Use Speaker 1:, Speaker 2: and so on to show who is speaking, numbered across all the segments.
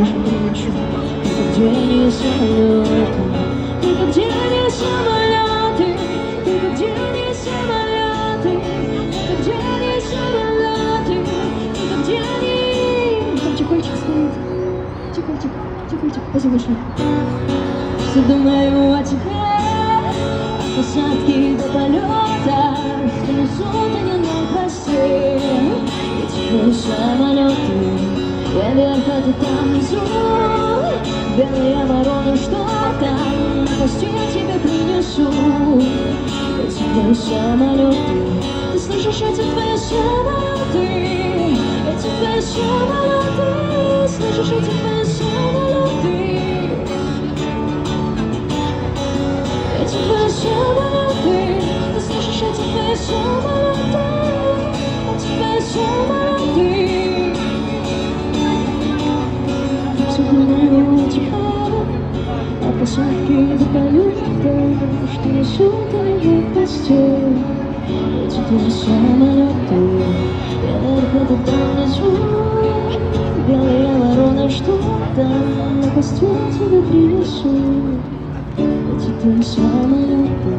Speaker 1: прилечу. Только где не самолеты, только где не самолеты, только где не самолеты, только где не самолеты, только где не... Там чехольчик стоит. Чехольчик, спасибо большое. Все думаю о тебе, от посадки до полета, что несут они на хвосте. Эти твои самолеты, я вверх, а ты там внизу. Белые вороны, что там, на хвосте я тебе принесу. Эти твои самолеты, ты слышишь эти твои самолеты, эти твои самолеты, слышишь эти твои самолеты. Эти твои самолеты, ты слышишь эти твои самолеты, эти твои самолеты. Все думаю о тебе, о посадке до полета, что несут они в постель. Эти твои самолеты, я вверх, а там внизу. Белые вороны, что там, на хвосте я тебе принесу. Эти твои самолеты.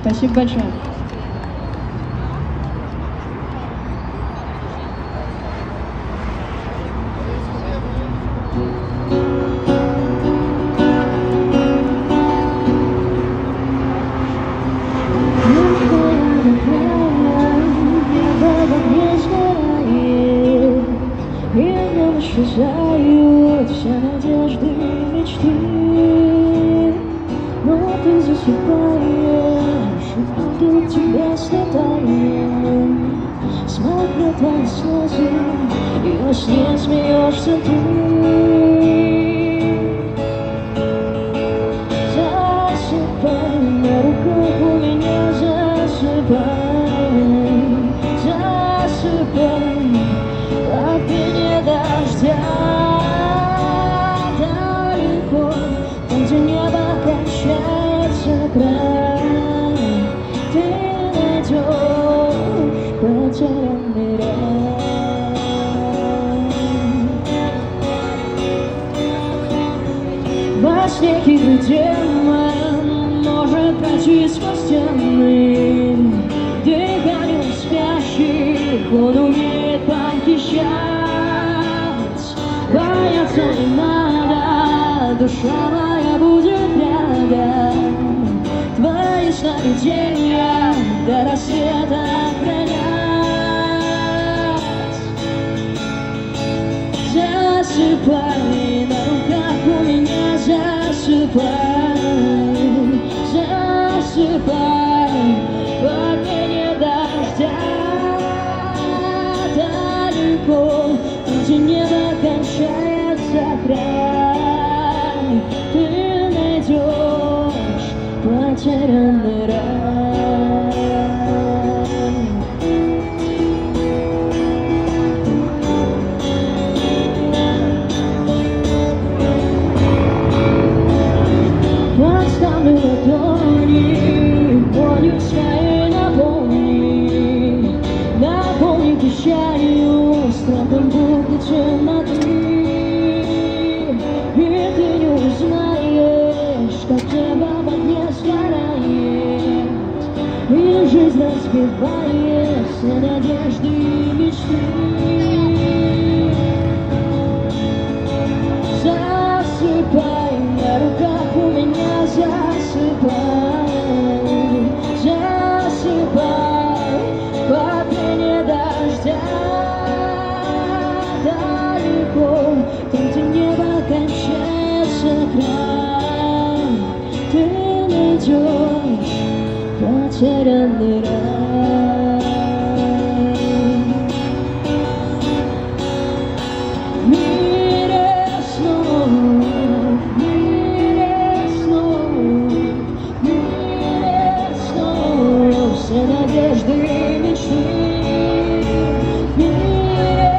Speaker 1: Спасибо большое. Исчезают все надежды и мечты, но ты засыпаешь, и ангел к тебе слетает. Смотрю твои слезы, и во сне смеешься ты. Засыпай, на руках у меня засыпай, засыпай, как пение дождя. Далеко, там, где небо кончается край, ты найдешь потерянный рай. Во сне хитрый демон может пройти сквозь стены. Дыхание спящих он умеет похищать. Бояться не надо, душа моя будет рядом. Твои сновидения до рассвета охранять. Засыпай, на руках у меня засыпай, засыпай, под пение дождя. Далеко, где небо кончается край, ты найдешь потерянный рай. Подставлю ладони, болью своей наполни, наполни печалью, страхом будто темноты. И ты не узнаешь, как небо в огне сгорает, и жизнь разбивает все надежды и мечты. Засыпай, на руках у меня засыпай, засыпай, под пение дождя. Далеко, там, где небо кончается край, ты найдешь потерянный рай. В мире снов, в мире снов, в мире снов, все надежды и мечты. В мире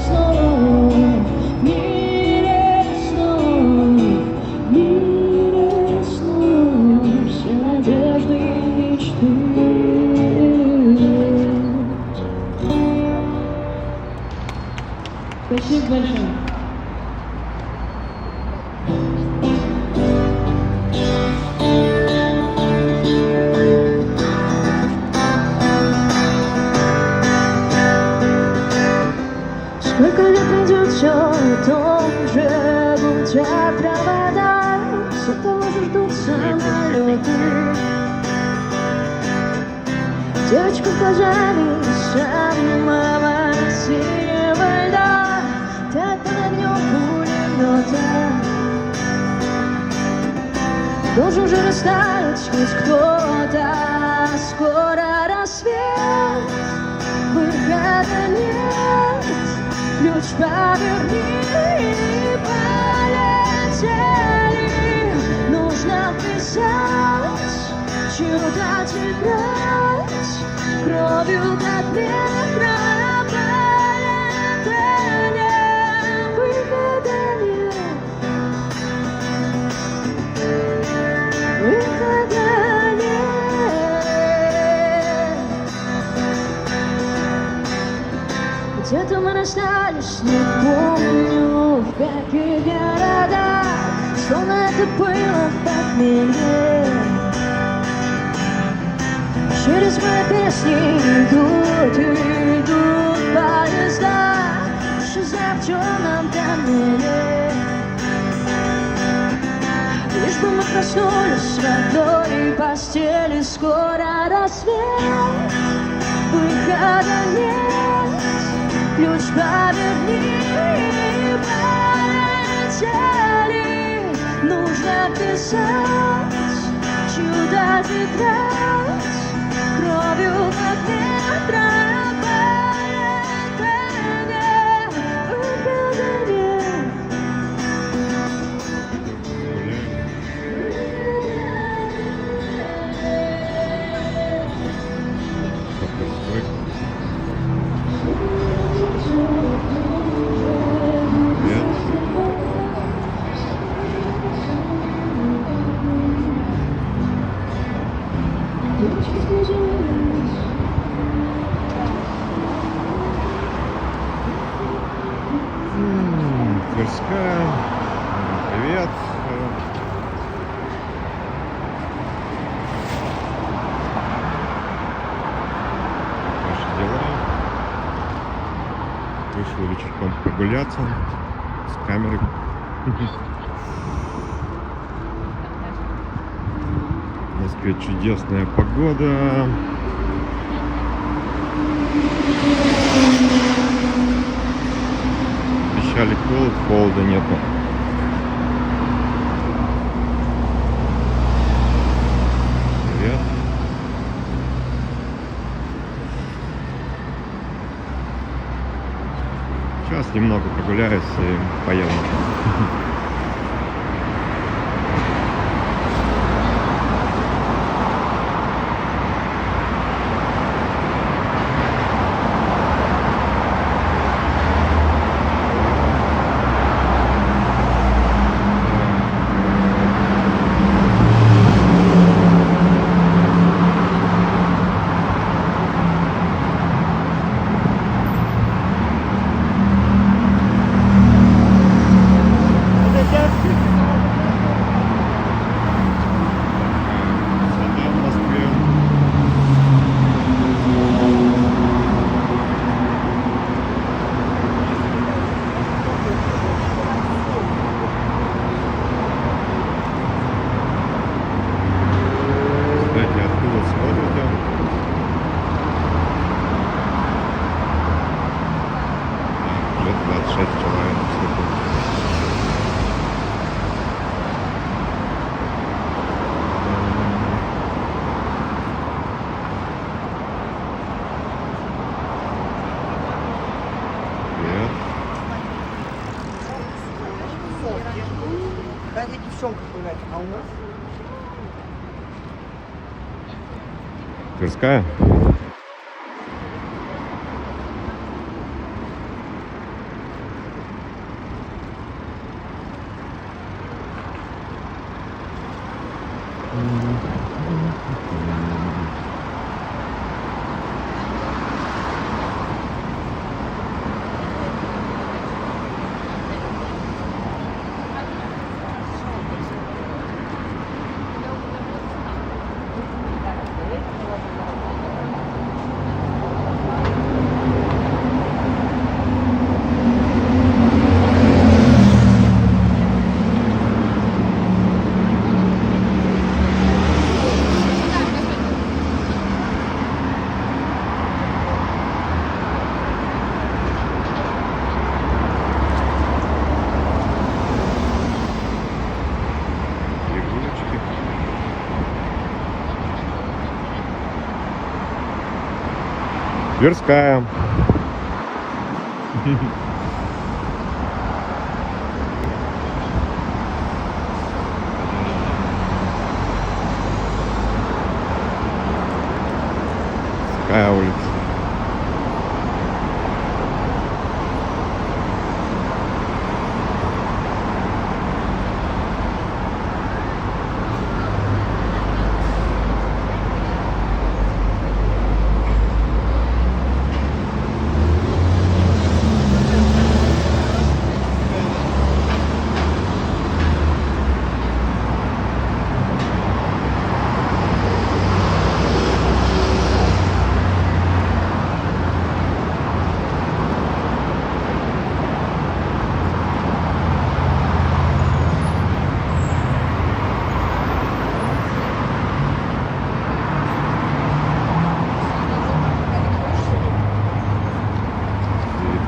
Speaker 1: снов, в мире снов, в мире снов, все надежды и мечты. Спасибо большое. Сколько лет пройдет, все о том же гудят провода, все того же ждут самолеты. Девочка в пожаре самого синего льда тает под огнем пулемета. Должен же растаять хоть кто-то, скоро рассвет, выхода нет. Ключ поверни и полетели. Нужно писать, чудо тетрадь, кровью как ветра полетели. Выхода нет, выхода нет. Где-то мы расстались, не помню, в каких городах, словно это было похмелье. Через мои песни идут и идут поезда, исчезая в черном тоннеле. Лишь бы мы проснулись в одной постели, скоро рассвет, выхода нет. Ключ поверни и полетели. Нужно писать, чудо тетрадь, кровью как ветра полетели. Выхода нет.
Speaker 2: Тверская. Привет. Наши дела. Вышел вечерком прогуляться с камерой. В Москве чудесная погода. Обещали холод, холода нету. Привет. Сейчас немного прогуляюсь и поеду.
Speaker 3: Какая девчонка гулять, а у нас?
Speaker 2: Тверская? Тверская. Тверская улица.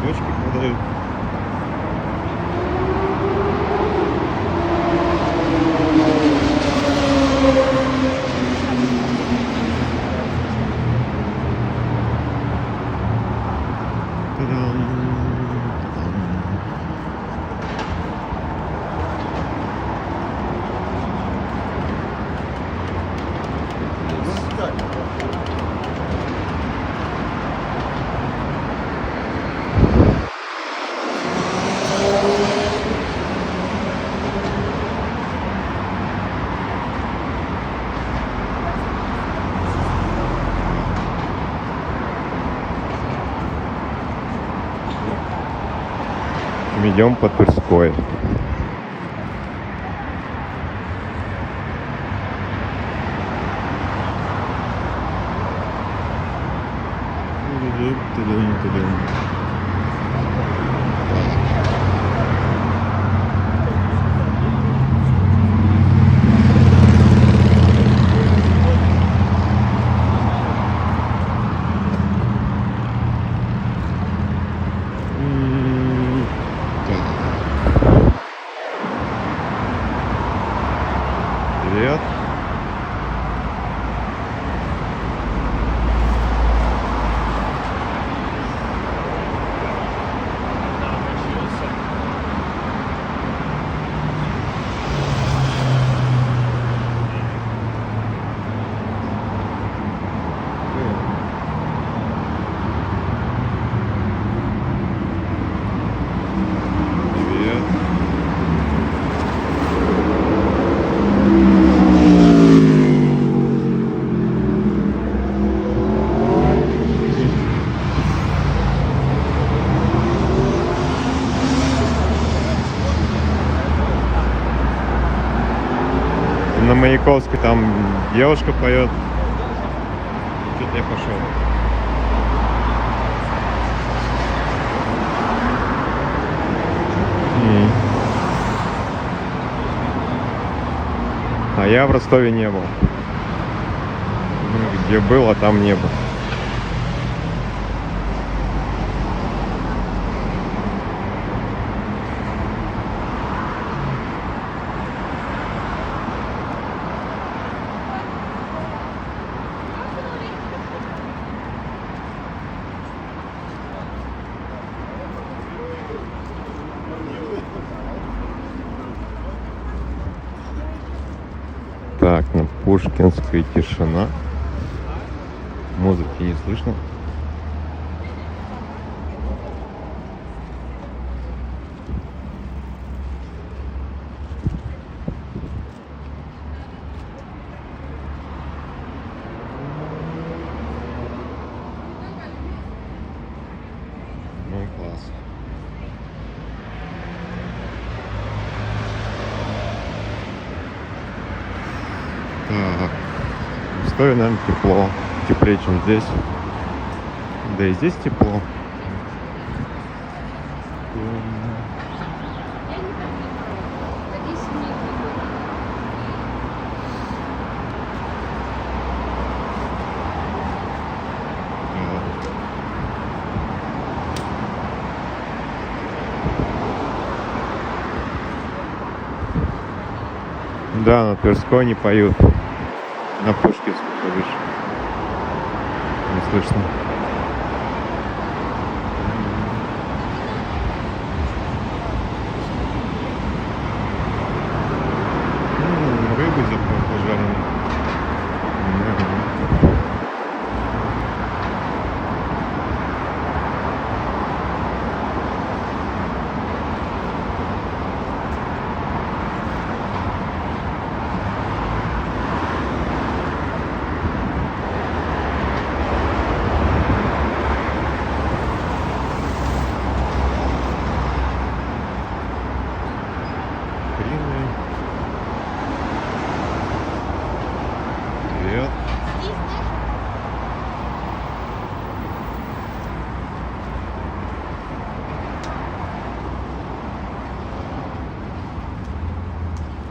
Speaker 2: Цветочки продают. Та-дам, та-дам. Идем по Тверской. Привет. Привет. На Маяковской там девушка поет. Что-то я пошел. А я в Ростове не был. Ну, где был, а там не был. Так, на Пушкинской тишина. Музыки не слышно. Ну, класс. Так. В Ростове, наверное, тепло. Теплее, чем здесь. Да и здесь тепло. Да, на Тверской не поют. На Пушкинской, то бишь. Не слышно.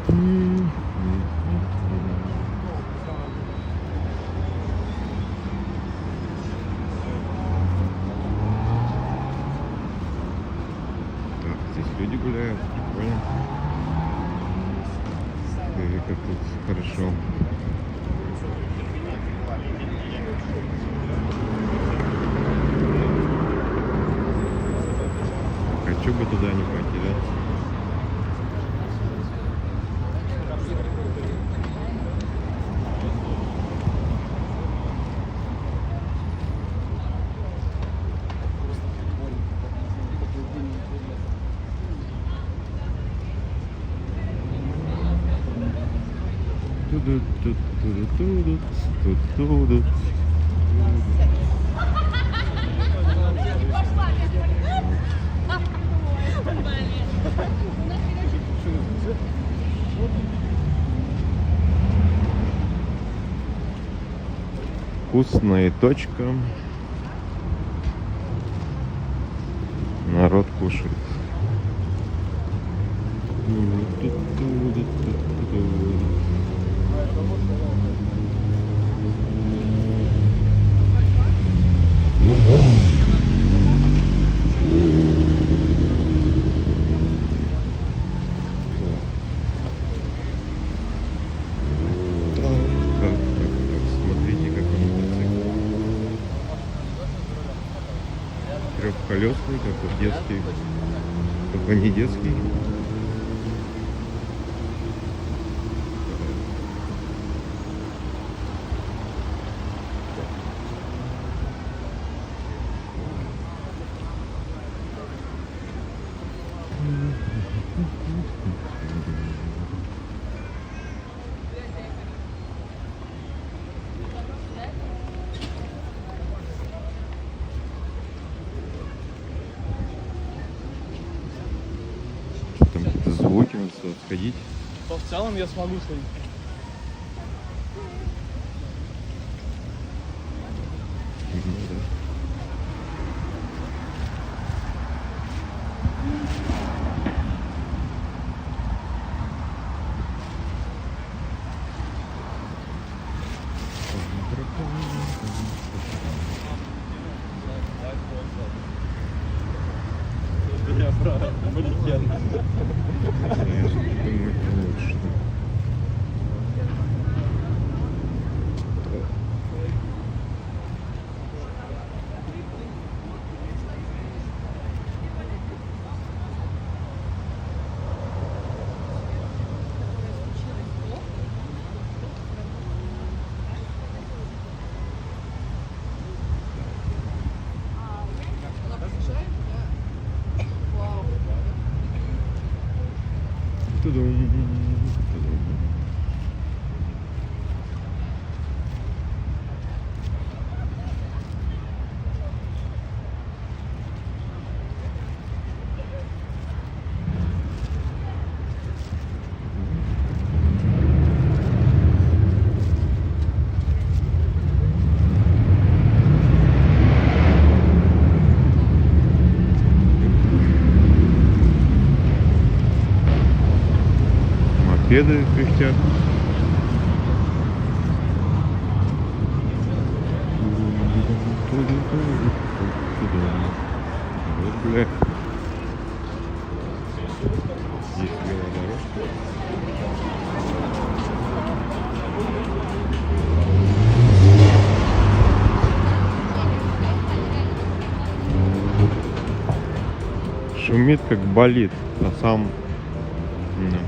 Speaker 2: Так, здесь люди гуляют, прикольно. И как тут хорошо. Хочу бы туда не пойти, да? Ту-ду-ту-ту-ду-ту-ду-ту-ду. Вкусная точка. Народ кушает. Смотрите, какой мотоцикл. Трехколесный, такой детский. Только не детский. Там какие-то звуки, надо сюда сходить.
Speaker 4: То в целом я смогу сходить.
Speaker 2: Да.
Speaker 4: Я про манекен.
Speaker 2: Я же думаю, это лучше. Тудум, тудум. Мопеды кряхтят. Вот, бля. Здесь велодорожка. Шумит как болит, а сам... Да.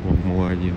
Speaker 2: Формула-1.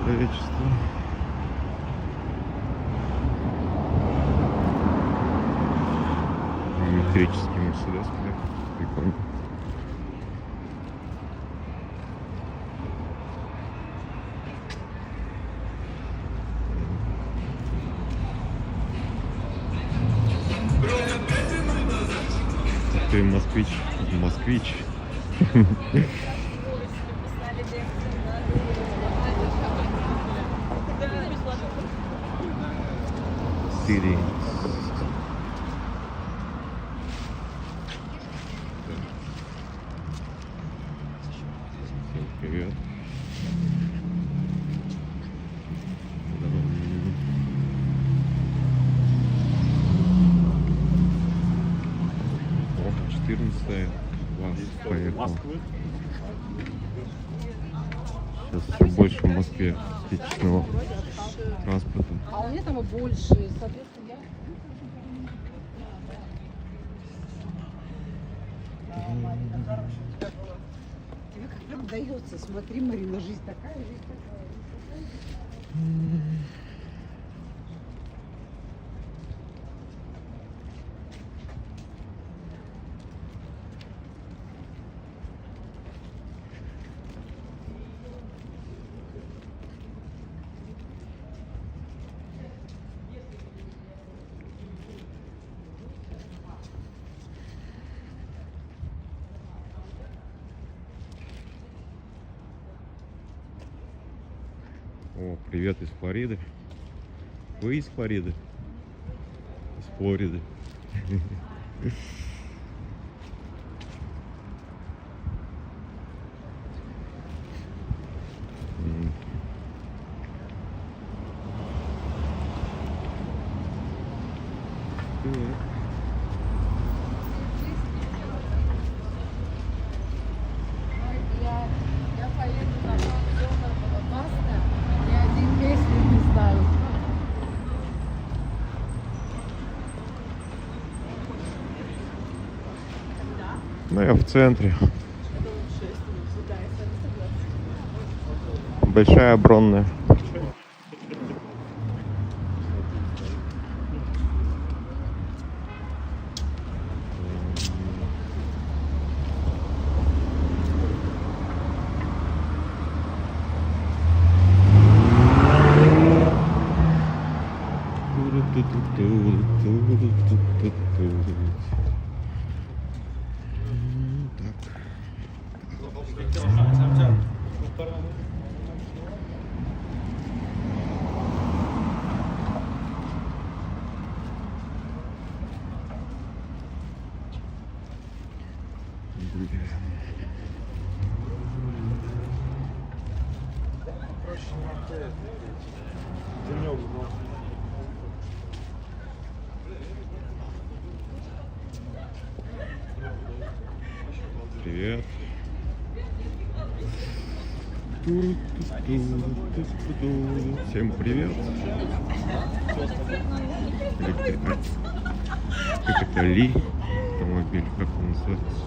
Speaker 2: Человечество. электрический Мерседес, блядь. Прикольно. Ты москвич, москвич. Сири. Всем привет. О, 14 класс поехал. Сейчас все больше в Москве отечественного транспорта.
Speaker 5: А у меня там и больше, соответственно, я... Тебе как прям дается, смотри, Марина, жизнь такая, жизнь такая.
Speaker 2: О, привет из Флориды. Вы из Флориды? Из Флориды.
Speaker 5: Я поеду на Баста, ни один песню не знаю.
Speaker 2: Ну, я в центре. Большая Бронная. Привет. Всем привет. Как это Ли? Автомобиль, как он называется?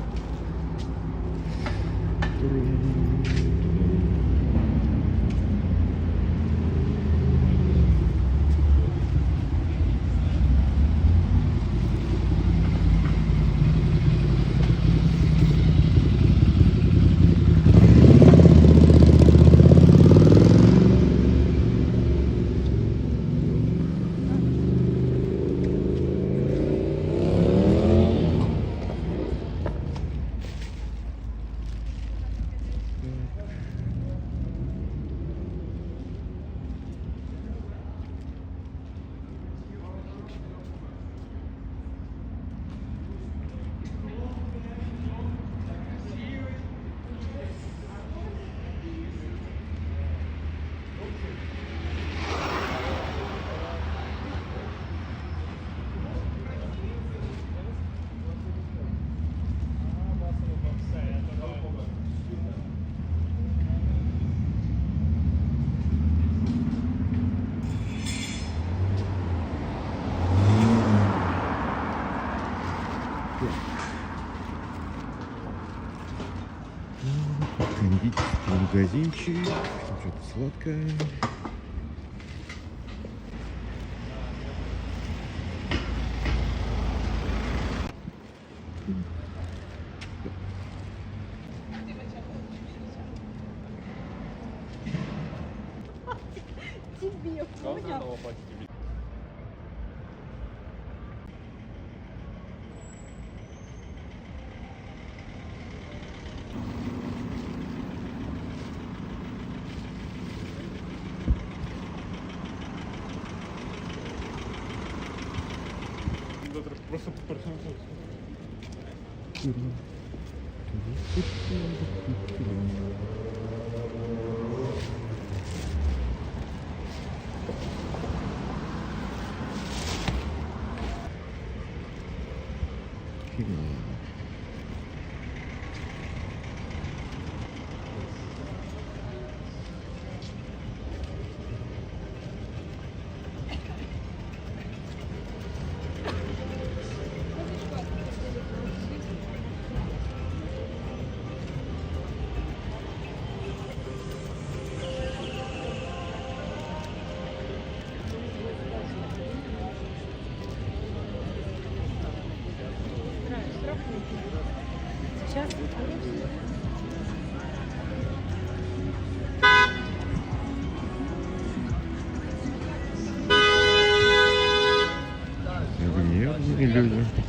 Speaker 2: Кондитерский магазинчик, что-то сладкое.
Speaker 5: тебе,
Speaker 4: Как
Speaker 5: понял?
Speaker 4: заново пачки? Просто
Speaker 5: Сейчас.
Speaker 2: Нервные люди.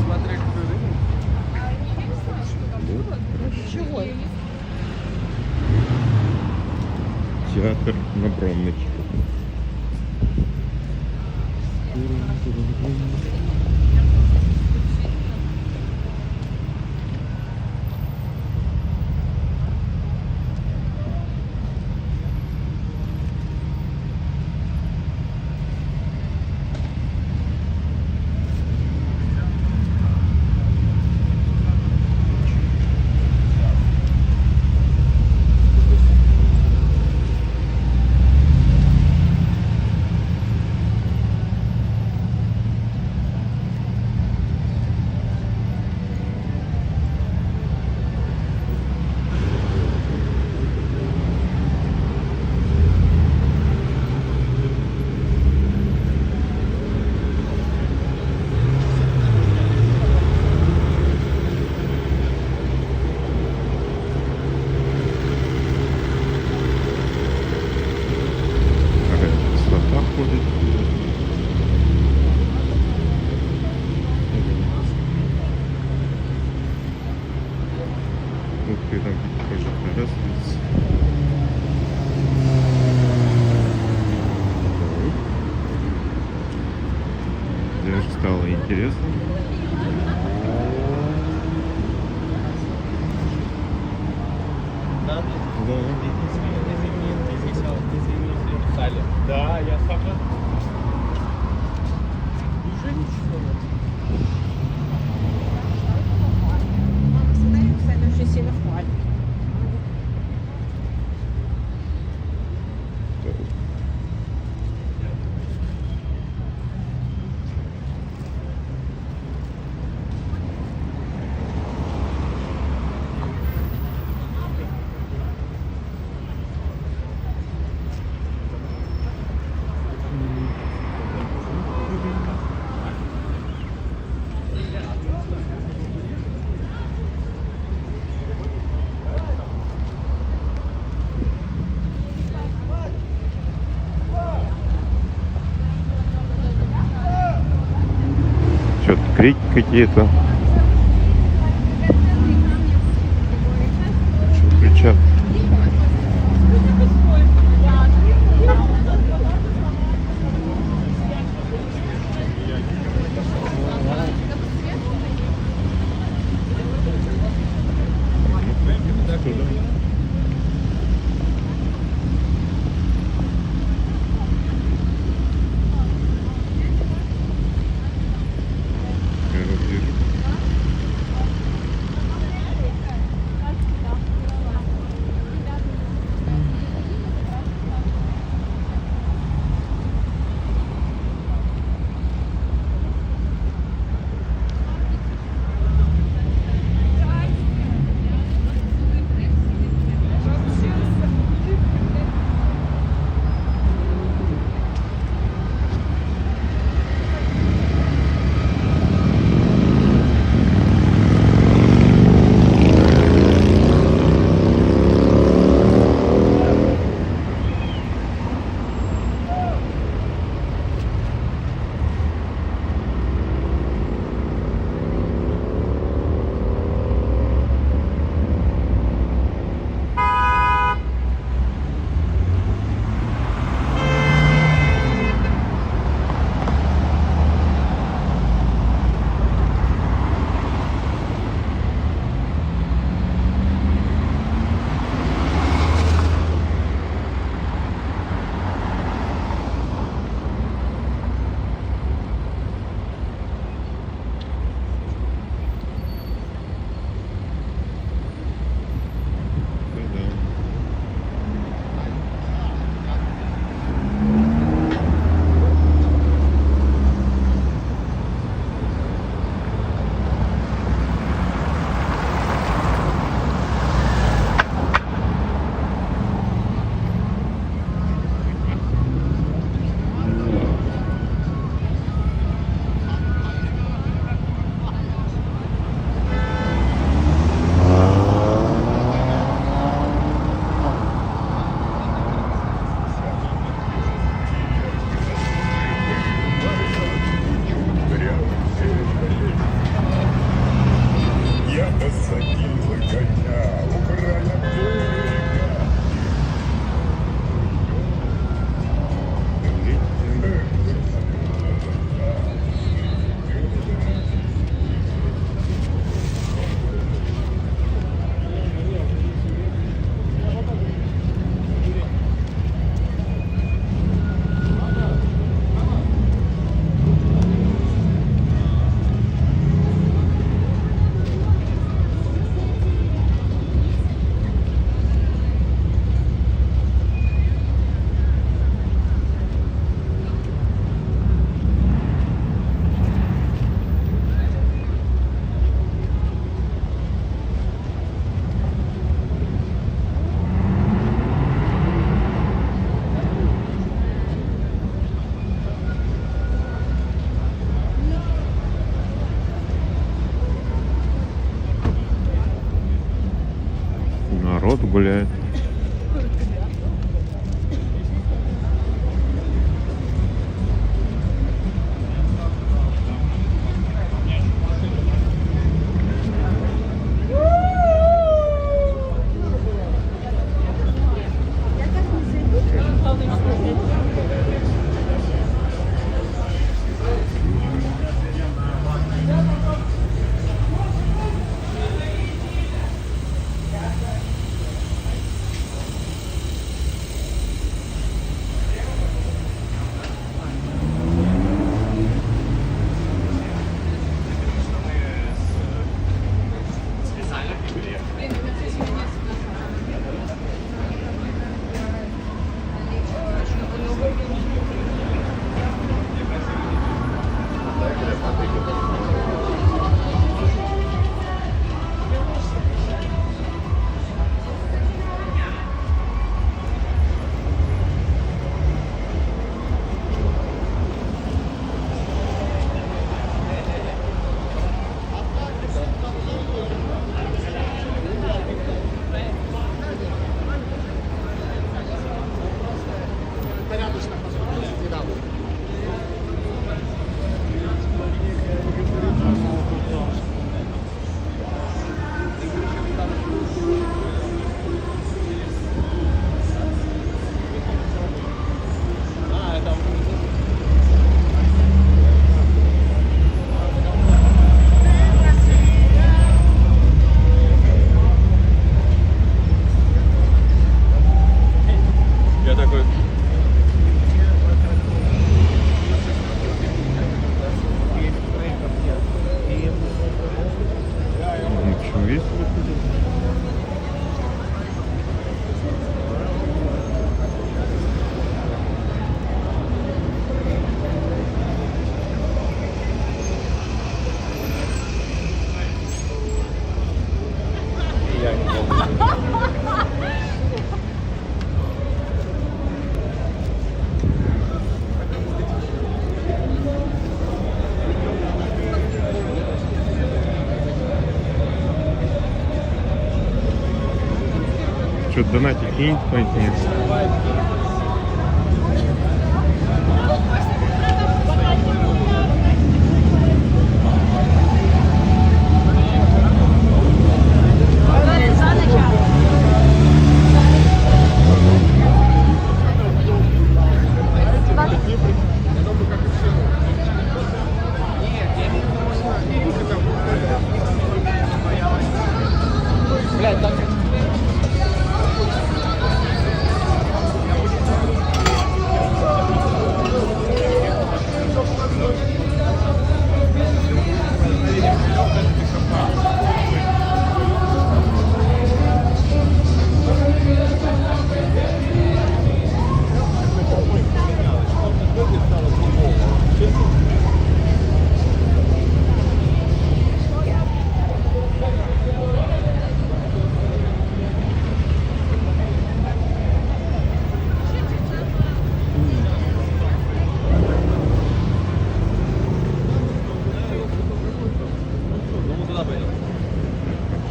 Speaker 4: смотреть перерыв.
Speaker 5: Чего?
Speaker 2: Театр на Бронночке. Красота ходит. Ух ты, там тоже раз. Даже стало интересно.
Speaker 4: Да?
Speaker 2: Да.
Speaker 4: Извините. Да, я сам. Уже ничего.
Speaker 5: Мама всегда, кстати, очень сильно хвалит.
Speaker 2: крики какие-то. Что кричат? Народ гуляет. Донатик кинь, кто-нибудь мне.
Speaker 4: Блядь, там...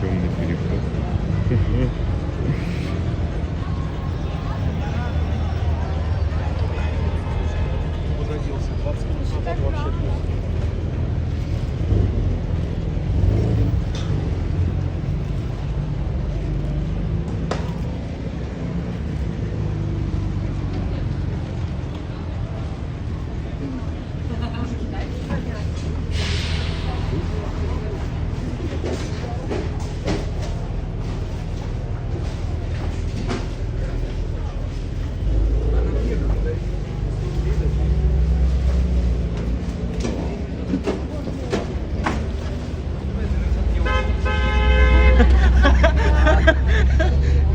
Speaker 2: Темный переход.
Speaker 4: Возродился. 20 минут назад вообще плохо.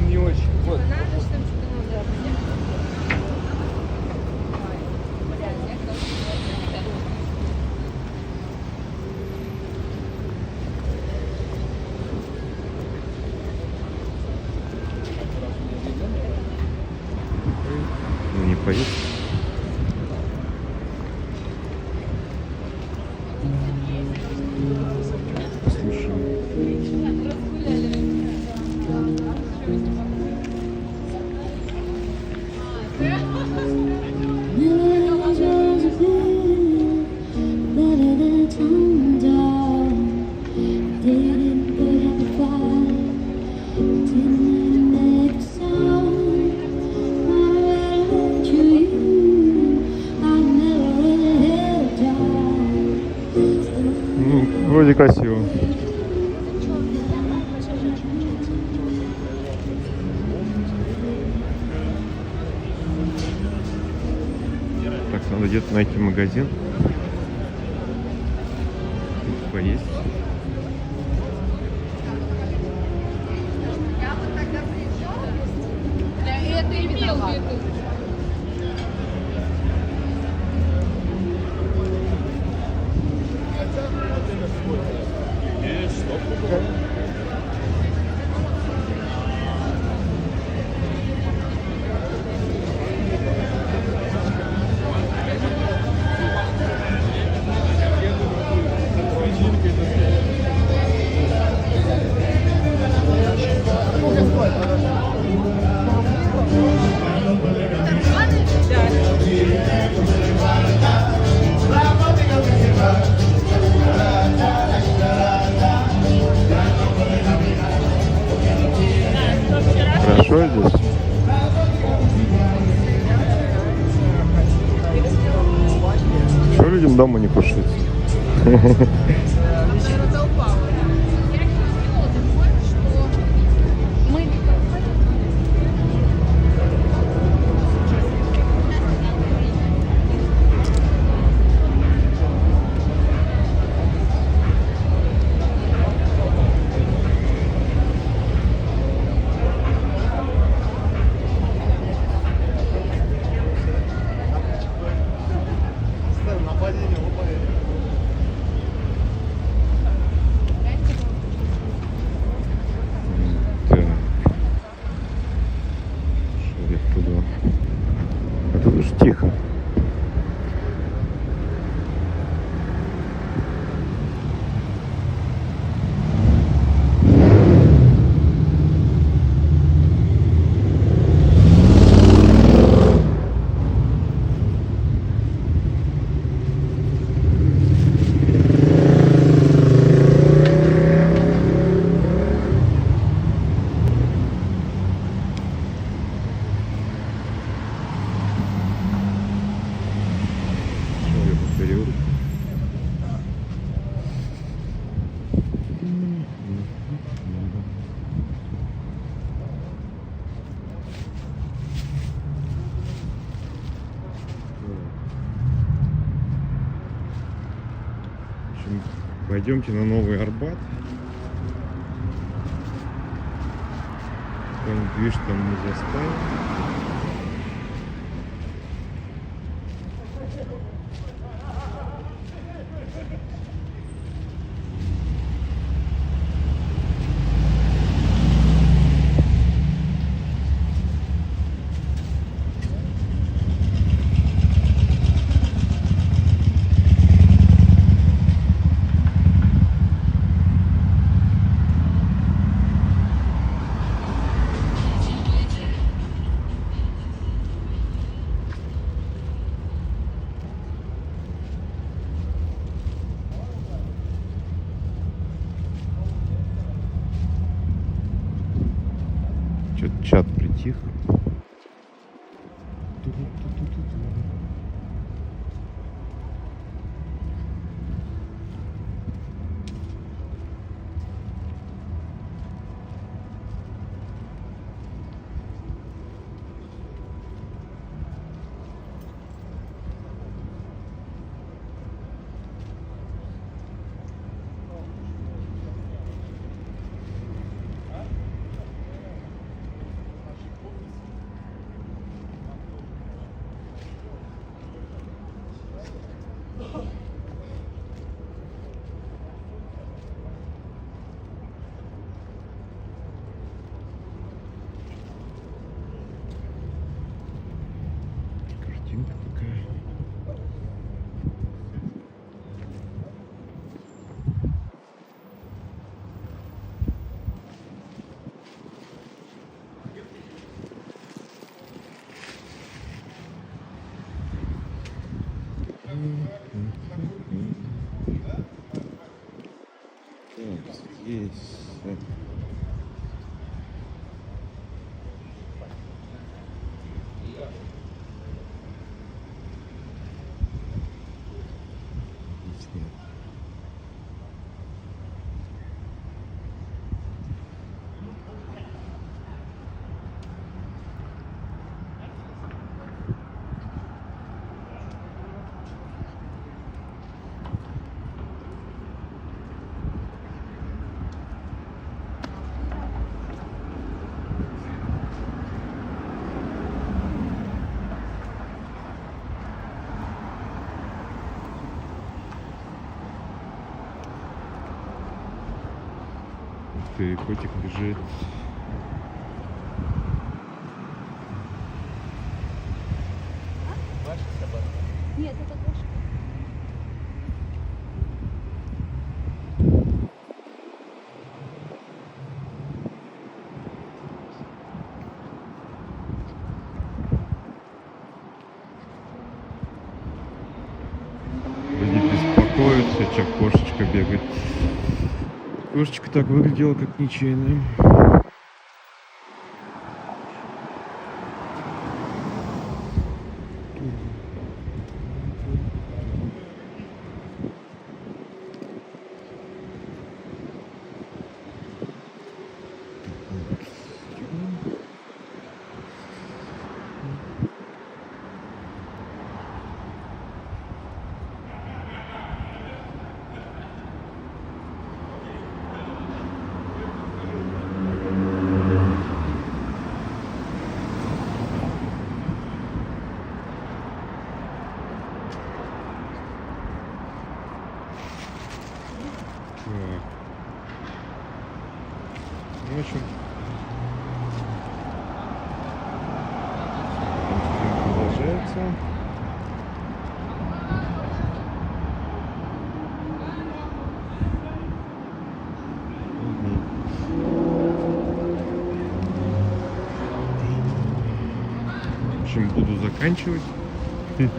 Speaker 4: Не очень. Вот.
Speaker 2: Ну, не поедет. Послушаем.
Speaker 1: Better than tongue down. Didn't put up a fight. Didn't make a sound. My way to you. I never really held down.
Speaker 2: Ну, вроде красиво. Так, надо где-то найти магазин. Поесть.
Speaker 6: Это имел в виду.
Speaker 2: Хорошо здесь? Чего людям дома не кушать? Так. Что это туда? А тут уж тихо. евро. В общем, пойдемте на Новый Арбат. Там движ там мы заставим. Что-то чат притих. Картинка такая. Так, здесь. Здесь нет. Ух ты, котик бежит.
Speaker 1: Нет, это кошка.
Speaker 2: Люди беспокоятся, что кошечка бегает. Кошечка так выглядела, как ничейная. Так. Ну, в общем, там продолжается. В общем, буду заканчивать. Всем